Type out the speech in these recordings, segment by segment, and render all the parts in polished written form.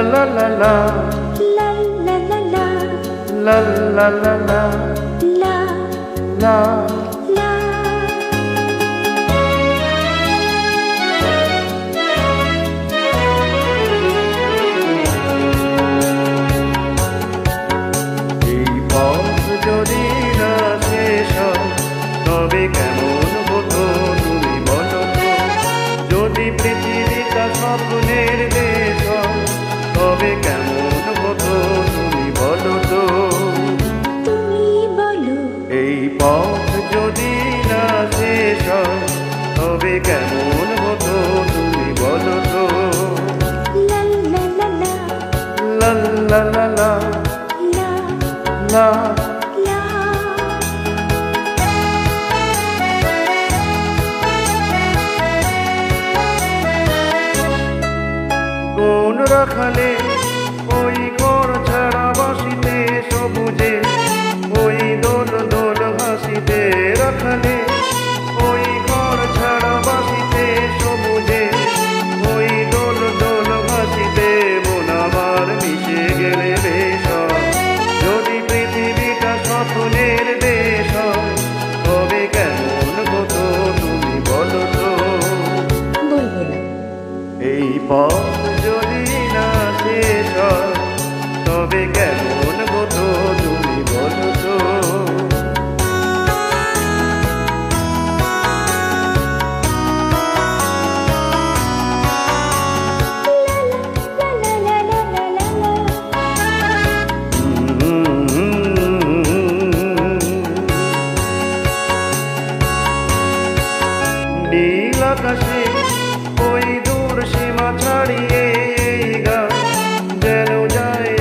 la la la la la la la la la la la la la la এই পথ যদি না শেষ হয় তবে কেমন হতো তুমি বলো তো যদি পৃথিবীটা স্বপ্নের দেশ হয় তবে কেমন হতো তুমি বলো তো তুমি বলো এই পথ যদি না শেষ হয় তবে কেমন হতো তুমি বলো তো la la la la লা লা লা লা la লা la কোন রাখালে ওই ঘর ছাড়া বাসিতে সবুজে ওই দোল দোল হাসিতে রাখালে ওই ঘর ছাড়া বাসিতে সবুজে ওই দোল দোল হাসিতে মন আমার মিশে গেলে বেশ হয়। যদি পৃথিবীটা স্বপ্নের দেশ হয় তবে কেমন হতো তুমি বলো তো বলবো না এই পথ যদি না শেষ হয় তবে কেমন হতো তুমি বলো তো la la la la la নীল আকাশে ওই দূর সীমা ছাড়িয়ে এই গান যেন যায়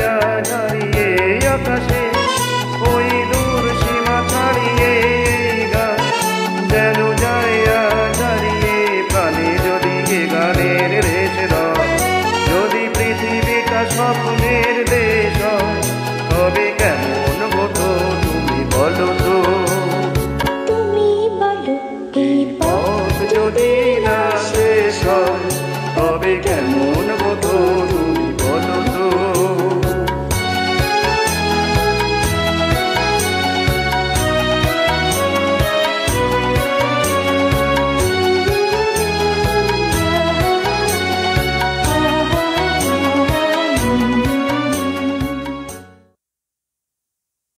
দাঁড়িয়ে আকাশে ওই দূর সীমা ছাড়িয়ে এই গান যেন যায় দাঁড়িয়ে প্রাণে যদি এ গানের রেশ দাও যদি পৃথিবীটা স্বপ্ন